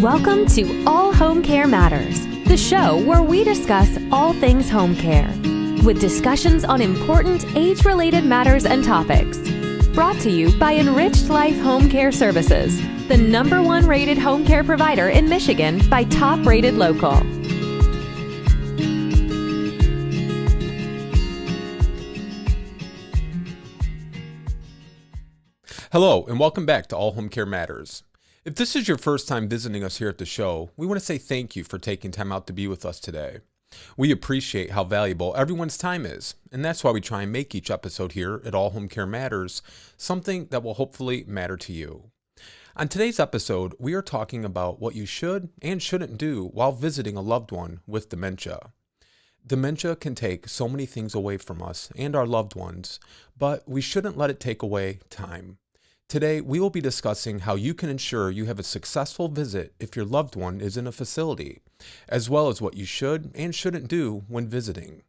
Welcome to All Home Care Matters, the show where we discuss all things home care, with discussions on important age-related matters and topics. Brought to you by Enriched Life Home Care Services, the #1 rated home care provider in Michigan by Top Rated Local. Hello, and welcome back to All Home Care Matters. If this is your first time visiting us here at the show, we want to say thank you for taking time out to be with us today. We appreciate how valuable everyone's time is, and that's why we try and make each episode here at All Home Care Matters something that will hopefully matter to you. On today's episode, we are talking about what you should and shouldn't do while visiting a loved one with dementia. Dementia can take so many things away from us and our loved ones, but we shouldn't let it take away time. Today, we will be discussing how you can ensure you have a successful visit if your loved one is in a facility, as well as what you should and shouldn't do when visiting.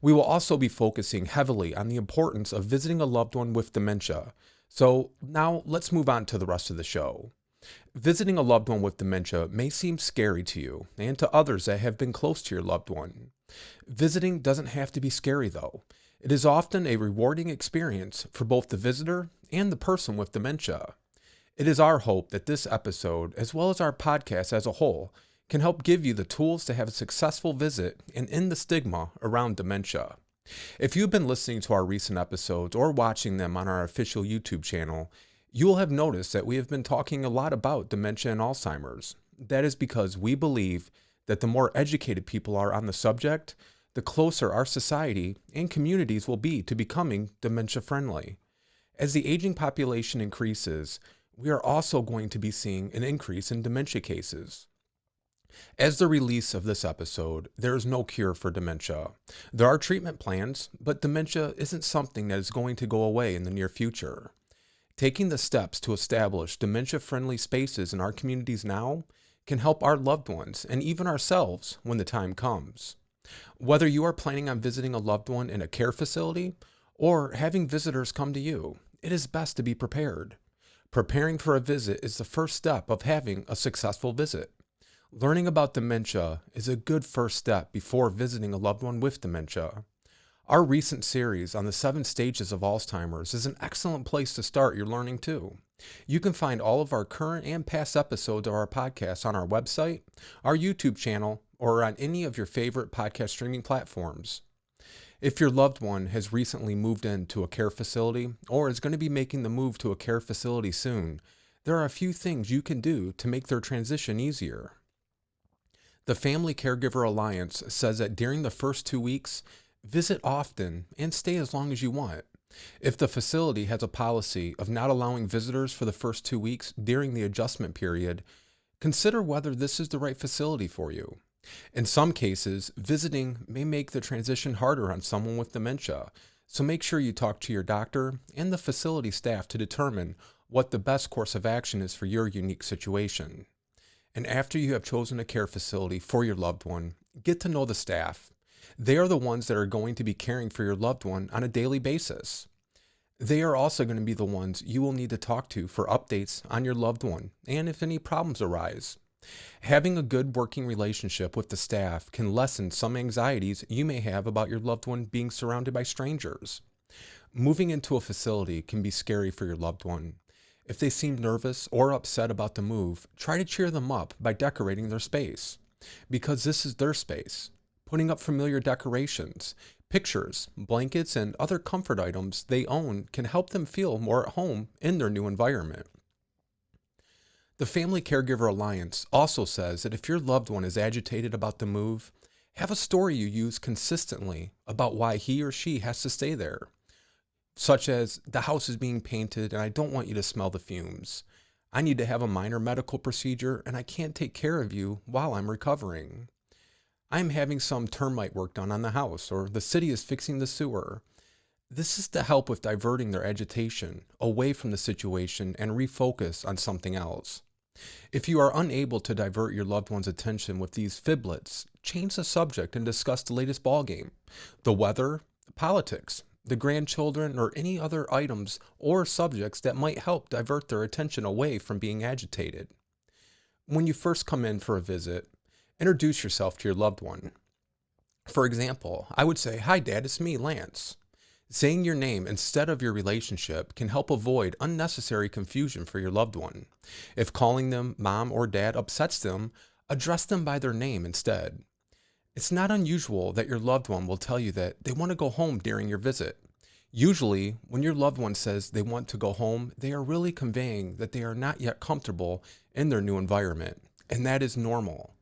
We will also be focusing heavily on the importance of visiting a loved one with dementia. So now let's move on to the rest of the show. Visiting a loved one with dementia may seem scary to you and to others that have been close to your loved one. Visiting doesn't have to be scary though. It is often a rewarding experience for both the visitor and the person with dementia. It is our hope that this episode, as well as our podcast as a whole, can help give you the tools to have a successful visit and end the stigma around dementia. If you've been listening to our recent episodes or watching them on our official YouTube channel, you will have noticed that we have been talking a lot about dementia and Alzheimer's. That is because we believe that the more educated people are on the subject, the closer our society and communities will be to becoming dementia-friendly. As the aging population increases, we are also going to be seeing an increase in dementia cases. As the release of this episode, there is no cure for dementia. There are treatment plans, but dementia isn't something that is going to go away in the near future. Taking the steps to establish dementia-friendly spaces in our communities now can help our loved ones and even ourselves when the time comes. Whether you are planning on visiting a loved one in a care facility or having visitors come to you, it is best to be prepared. Preparing for a visit is the first step of having a successful visit. Learning about dementia is a good first step before visiting a loved one with dementia. Our recent series on the 7 stages of Alzheimer's is an excellent place to start your learning too. You can find all of our current and past episodes of our podcast on our website, our YouTube channel, or on any of your favorite podcast streaming platforms. If your loved one has recently moved into a care facility or is going to be making the move to a care facility soon, there are a few things you can do to make their transition easier. The Family Caregiver Alliance says that during the first 2 weeks, visit often and stay as long as you want. If the facility has a policy of not allowing visitors for the first 2 weeks during the adjustment period, consider whether this is the right facility for you. In some cases, visiting may make the transition harder on someone with dementia, so make sure you talk to your doctor and the facility staff to determine what the best course of action is for your unique situation. And after you have chosen a care facility for your loved one, get to know the staff. They are the ones that are going to be caring for your loved one on a daily basis. They are also going to be the ones you will need to talk to for updates on your loved one and if any problems arise. Having a good working relationship with the staff can lessen some anxieties you may have about your loved one being surrounded by strangers. Moving into a facility can be scary for your loved one. If they seem nervous or upset about the move, try to cheer them up by decorating their space. Because this is their space. Putting up familiar decorations, pictures, blankets, and other comfort items they own can help them feel more at home in their new environment. The Family Caregiver Alliance also says that if your loved one is agitated about the move, have a story you use consistently about why he or she has to stay there, such as, the house is being painted and I don't want you to smell the fumes. I need to have a minor medical procedure and I can't take care of you while I'm recovering. I'm having some termite work done on the house, or the city is fixing the sewer. This is to help with diverting their agitation away from the situation and refocus on something else. If you are unable to divert your loved one's attention with these fiblets, change the subject and discuss the latest ballgame, the weather, politics, the grandchildren, or any other items or subjects that might help divert their attention away from being agitated. When you first come in for a visit, introduce yourself to your loved one. For example, I would say, "Hi, Dad, it's me, Lance." Saying your name instead of your relationship can help avoid unnecessary confusion for your loved one. If calling them mom or dad upsets them, address them by their name instead. It's not unusual that your loved one will tell you that they want to go home during your visit. Usually, when your loved one says they want to go home, they are really conveying that they are not yet comfortable in their new environment, and that is normal.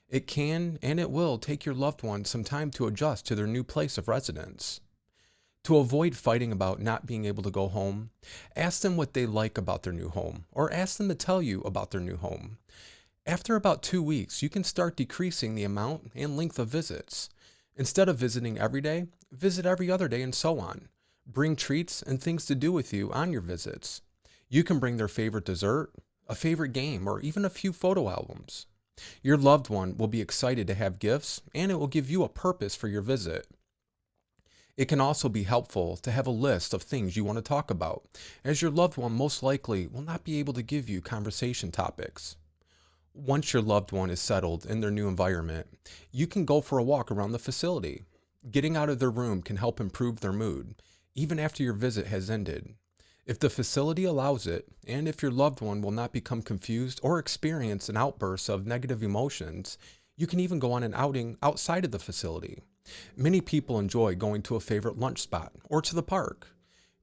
It can and it will take your loved one some time to adjust to their new place of residence. To avoid fighting about not being able to go home, ask them what they like about their new home, or ask them to tell you about their new home. After about 2 weeks, you can start decreasing the amount and length of visits. Instead of visiting every day, visit every other day and so on. Bring treats and things to do with you on your visits. You can bring their favorite dessert, a favorite game, or even a few photo albums. Your loved one will be excited to have gifts, and it will give you a purpose for your visit. It can also be helpful to have a list of things you want to talk about, as your loved one most likely will not be able to give you conversation topics. Once your loved one is settled in their new environment, you can go for a walk around the facility. Getting out of their room can help improve their mood, even after your visit has ended. If the facility allows it, and if your loved one will not become confused or experience an outburst of negative emotions, you can even go on an outing outside of the facility. Many people enjoy going to a favorite lunch spot or to the park.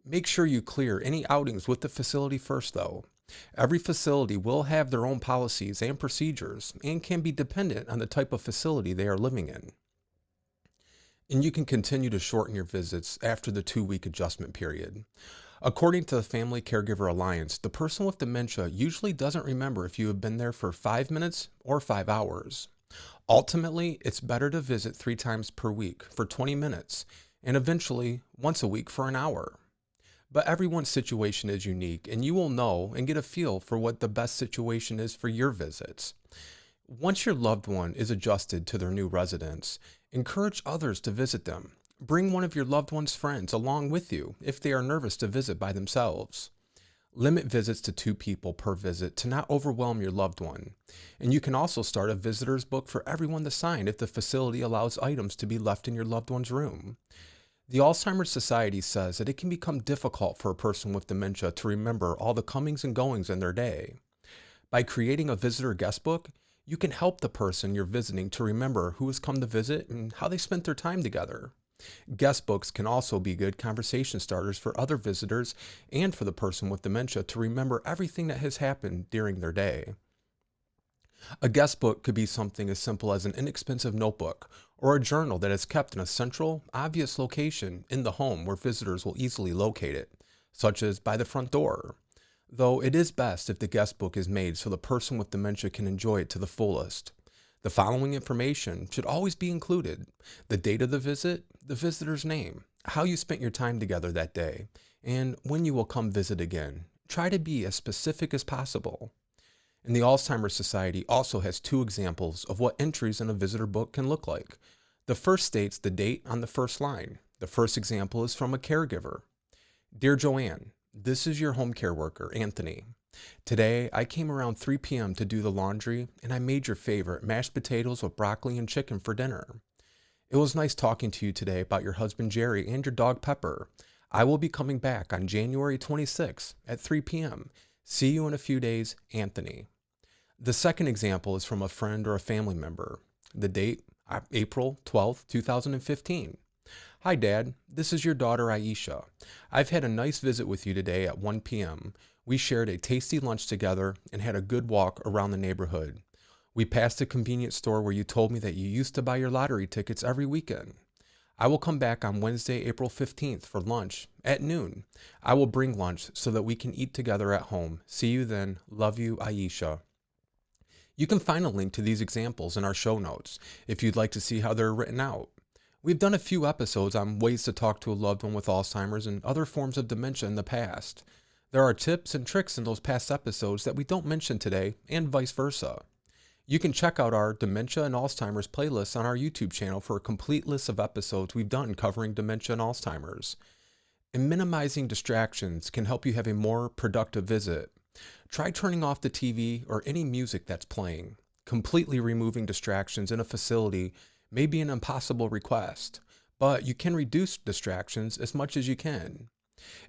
Make sure you clear any outings with the facility first, though. Every facility will have their own policies and procedures and can be dependent on the type of facility they are living in. And you can continue to shorten your visits after the 2-week adjustment period. According to the Family Caregiver Alliance, the person with dementia usually doesn't remember if you have been there for 5 minutes or 5 hours. Ultimately, it's better to visit 3 times per week for 20 minutes and eventually once a week for an hour. But everyone's situation is unique, and you will know and get a feel for what the best situation is for your visits. Once your loved one is adjusted to their new residence, encourage others to visit them. Bring one of your loved one's friends along with you if they are nervous to visit by themselves. Limit visits to 2 people per visit to not overwhelm your loved one. And you can also start a visitor's book for everyone to sign if the facility allows items to be left in your loved one's room. The Alzheimer's Society says that it can become difficult for a person with dementia to remember all the comings and goings in their day. By creating a visitor guest book, you can help the person you're visiting to remember who has come to visit and how they spent their time together. Guest books can also be good conversation starters for other visitors and for the person with dementia to remember everything that has happened during their day. A guest book could be something as simple as an inexpensive notebook or a journal that is kept in a central, obvious location in the home where visitors will easily locate it, such as by the front door. Though it is best if the guest book is made so the person with dementia can enjoy it to the fullest. The following information should always be included: the date of the visit, the visitor's name, how you spent your time together that day, and when you will come visit again. Try to be as specific as possible. And the Alzheimer's Society also has 2 examples of what entries in a visitor book can look like. The first states the date on the first line. The first example is from a caregiver. "Dear Joanne, this is your home care worker, Anthony. Today, I came around 3 p.m. to do the laundry, and I made your favorite mashed potatoes with broccoli and chicken for dinner. It was nice talking to you today about your husband Jerry and your dog Pepper. I will be coming back on January 26th at 3 p.m. See you in a few days, Anthony." The second example is from a friend or a family member. The date, April 12th, 2015. "Hi, Dad. This is your daughter, Aisha. I've had a nice visit with you today at 1 p.m. We shared a tasty lunch together and had a good walk around the neighborhood. We passed a convenience store where you told me that you used to buy your lottery tickets every weekend. I will come back on Wednesday, April 15th for lunch at noon. I will bring lunch so that we can eat together at home. See you then. Love you, Aisha." You can find a link to these examples in our show notes if you'd like to see how they're written out. We've done a few episodes on ways to talk to a loved one with Alzheimer's and other forms of dementia in the past. There are tips and tricks in those past episodes that we don't mention today, and vice versa. You can check out our Dementia and Alzheimer's playlists on our YouTube channel for a complete list of episodes we've done covering dementia and Alzheimer's. And minimizing distractions can help you have a more productive visit. Try turning off the TV or any music that's playing. Completely removing distractions in a facility may be an impossible request, but you can reduce distractions as much as you can.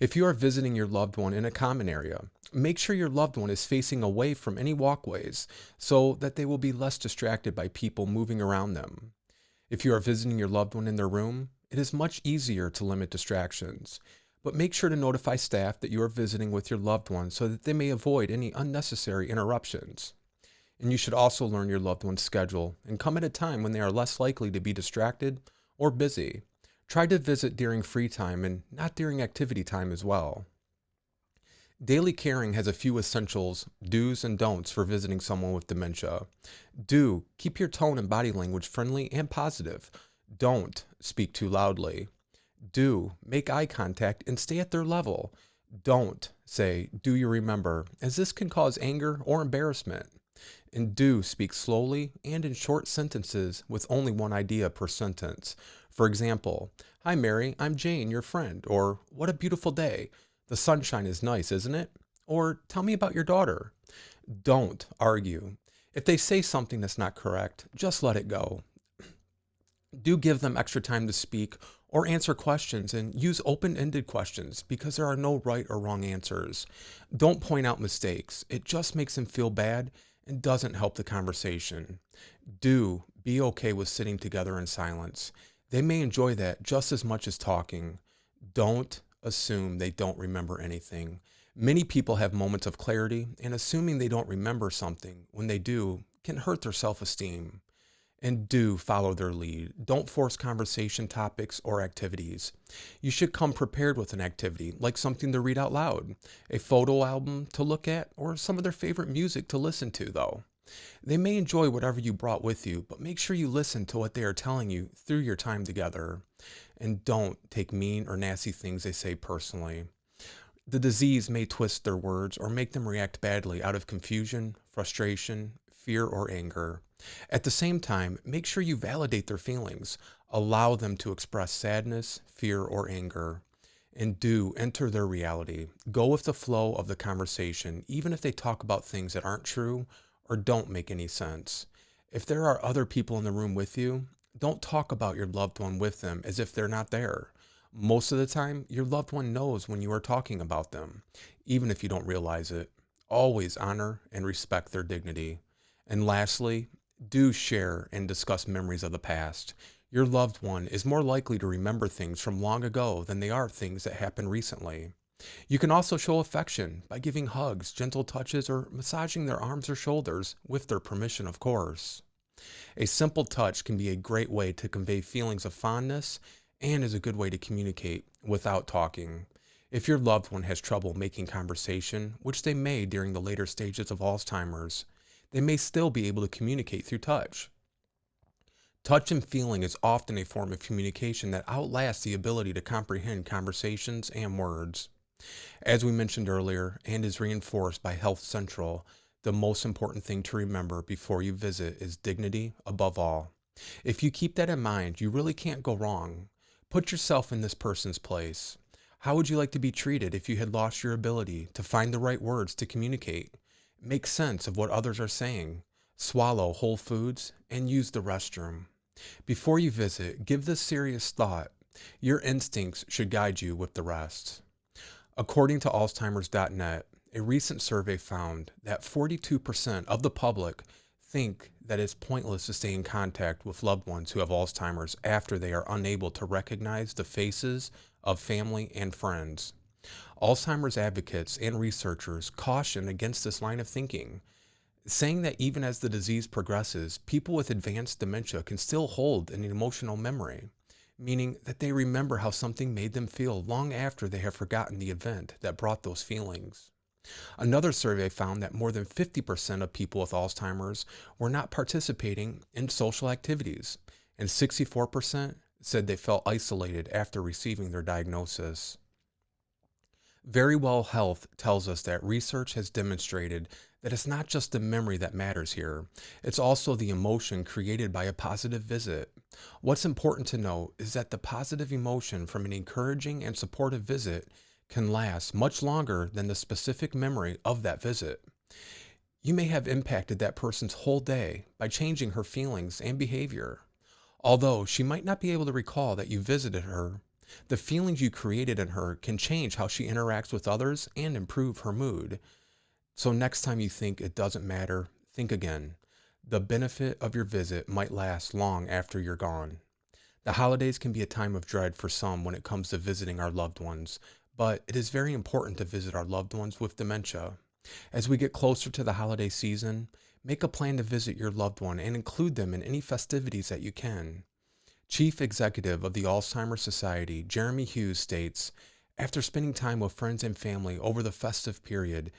If you are visiting your loved one in a common area, make sure your loved one is facing away from any walkways so that they will be less distracted by people moving around them. If you are visiting your loved one in their room, it is much easier to limit distractions, but make sure to notify staff that you are visiting with your loved one so that they may avoid any unnecessary interruptions. And you should also learn your loved one's schedule and come at a time when they are less likely to be distracted or busy. Try to visit during free time and not during activity time as well. Daily caring has a few essentials, do's and don'ts for visiting someone with dementia. Do, keep your tone and body language friendly and positive. Don't, speak too loudly. Do, make eye contact and stay at their level. Don't, say, do you remember, as this can cause anger or embarrassment. And do, speak slowly and in short sentences with only one idea per sentence. For example, "Hi Mary, I'm Jane, your friend," or "What a beautiful day. The sunshine is nice, isn't it?" Or "Tell me about your daughter." Don't argue. If they say something that's not correct, just let it go. Do give them extra time to speak or answer questions, and use open-ended questions because there are no right or wrong answers. Don't point out mistakes. It just makes them feel bad and doesn't help the conversation. Do be okay with sitting together in silence. They may enjoy that just as much as talking. Don't assume they don't remember anything. Many people have moments of clarity, and assuming they don't remember something when they do can hurt their self-esteem. And do follow their lead. Don't force conversation topics or activities. You should come prepared with an activity, like something to read out loud, a photo album to look at, or some of their favorite music to listen to, though. They may enjoy whatever you brought with you, but make sure you listen to what they are telling you through your time together. And don't take mean or nasty things they say personally. The disease may twist their words or make them react badly out of confusion, frustration, fear, or anger. At the same time, make sure you validate their feelings. Allow them to express sadness, fear, or anger. And do enter their reality. Go with the flow of the conversation, even if they talk about things that aren't true or don't make any sense. If there are other people in the room with you, don't talk about your loved one with them as if they're not there. Most of the time, your loved one knows when you are talking about them, even if you don't realize it. Always honor and respect their dignity. And lastly, do share and discuss memories of the past. Your loved one is more likely to remember things from long ago than they are things that happened recently. You can also show affection by giving hugs, gentle touches, or massaging their arms or shoulders, with their permission, of course. A simple touch can be a great way to convey feelings of fondness and is a good way to communicate without talking. If your loved one has trouble making conversation, which they may during the later stages of Alzheimer's, they may still be able to communicate through touch. Touch and feeling is often a form of communication that outlasts the ability to comprehend conversations and words. As we mentioned earlier, and is reinforced by Health Central, the most important thing to remember before you visit is dignity above all. If you keep that in mind, you really can't go wrong. Put yourself in this person's place. How would you like to be treated if you had lost your ability to find the right words to communicate? Make sense of what others are saying, swallow whole foods, and use the restroom. Before you visit, give this serious thought. Your instincts should guide you with the rest. According to alzheimers.net, a recent survey found that 42% of the public think that it's pointless to stay in contact with loved ones who have Alzheimer's after they are unable to recognize the faces of family and friends. Alzheimer's advocates and researchers caution against this line of thinking, saying that even as the disease progresses, people with advanced dementia can still hold an emotional memory, meaning that they remember how something made them feel long after they have forgotten the event that brought those feelings. Another survey found that more than 50% of people with Alzheimer's were not participating in social activities, and 64% said they felt isolated after receiving their diagnosis. Verywell Health tells us that research has demonstrated that it's not just the memory that matters here, it's also the emotion created by a positive visit. What's important to note is that the positive emotion from an encouraging and supportive visit can last much longer than the specific memory of that visit. You may have impacted that person's whole day by changing her feelings and behavior. Although she might not be able to recall that you visited her, the feelings you created in her can change how she interacts with others and improve her mood. So next time you think it doesn't matter, think again. The benefit of your visit might last long after you're gone. The holidays can be a time of dread for some when it comes to visiting our loved ones, but it is very important to visit our loved ones with dementia. As we get closer to the holiday season, make a plan to visit your loved one and include them in any festivities that you can. Chief Executive of the Alzheimer's Society, Jeremy Hughes, states, "After spending time with friends and family over the festive period,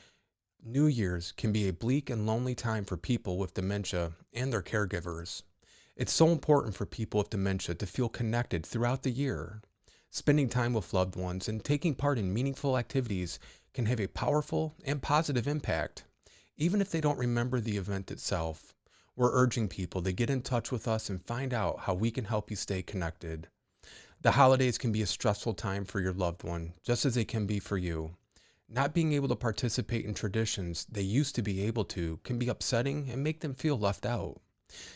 New Year's can be a bleak and lonely time for people with dementia and their caregivers. It's so important for people with dementia to feel connected throughout the year. Spending time with loved ones and taking part in meaningful activities can have a powerful and positive impact. Even if they don't remember the event itself, we're urging people to get in touch with us and find out how we can help you stay connected. The holidays can be a stressful time for your loved one, just as they can be for you. Not being able to participate in traditions they used to be able to can be upsetting and make them feel left out.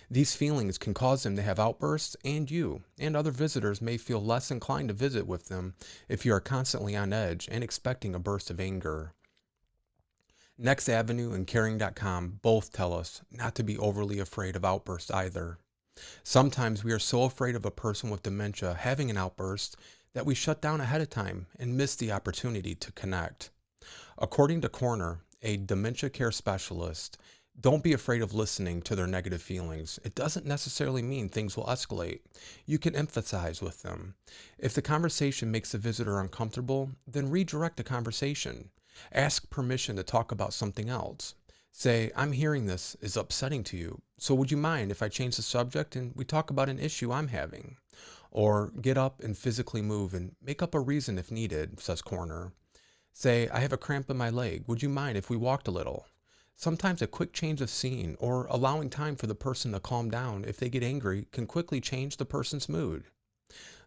These feelings can cause them to have outbursts, and you and other visitors may feel less inclined to visit with them if you are constantly on edge and expecting a burst of anger. Next Avenue and Caring.com both tell us not to be overly afraid of outbursts either. Sometimes we are so afraid of a person with dementia having an outburst that we shut down ahead of time and miss the opportunity to connect. According to Corner, a dementia care specialist, don't be afraid of listening to their negative feelings. It doesn't necessarily mean things will escalate. You can empathize with them. If the conversation makes the visitor uncomfortable, then redirect the conversation. Ask permission to talk about something else. Say, "I'm hearing this is upsetting to you, so would you mind if I change the subject and we talk about an issue I'm having?" Or get up and physically move and make up a reason if needed, says Corner. Say, "I have a cramp in my leg. Would you mind if we walked a little?" Sometimes a quick change of scene or allowing time for the person to calm down if they get angry can quickly change the person's mood.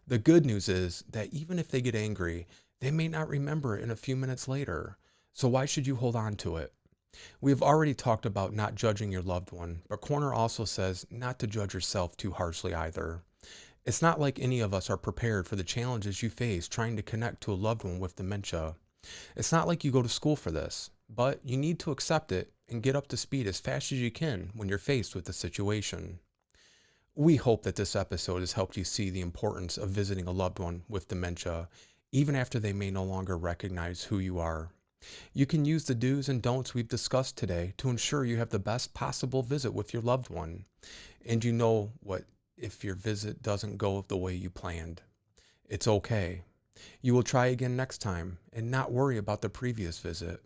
The good news is that even if they get angry, they may not remember it in a few minutes later. So why should you hold on to it? We have already talked about not judging your loved one, but Corner also says not to judge yourself too harshly either. It's not like any of us are prepared for the challenges you face trying to connect to a loved one with dementia. It's not like you go to school for this, but you need to accept it and get up to speed as fast as you can when you're faced with the situation. We hope that this episode has helped you see the importance of visiting a loved one with dementia, even after they may no longer recognize who you are. You can use the do's and don'ts we've discussed today to ensure you have the best possible visit with your loved one. And you know what if your visit doesn't go the way you planned. It's okay. You will try again next time and not worry about the previous visit.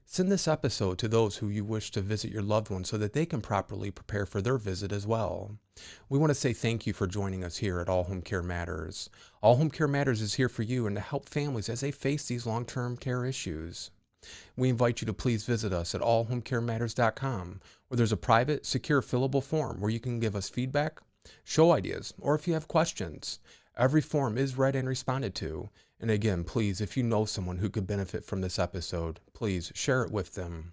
Send this episode to those who you wish to visit your loved one so that they can properly prepare for their visit as well. We want to say thank you for joining us here at All Home Care Matters. All Home Care Matters is here for you and to help families as they face these long-term care issues. We invite you to please visit us at allhomecarematters.com, where there's a private, secure, fillable form where you can give us feedback, show ideas, or if you have questions. Every form is read and responded to. And again, please, if you know someone who could benefit from this episode, please share it with them.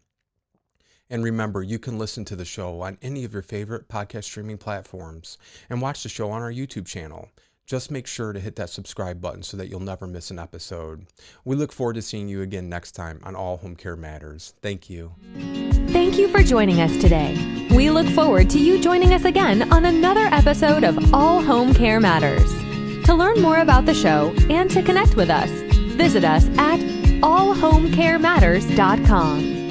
And remember, you can listen to the show on any of your favorite podcast streaming platforms and watch the show on our YouTube channel. Just make sure to hit that subscribe button so that you'll never miss an episode. We look forward to seeing you again next time on All Home Care Matters. Thank you. Thank you for joining us today. We look forward to you joining us again on another episode of All Home Care Matters. To learn more about the show and to connect with us, visit us at allhomecarematters.com.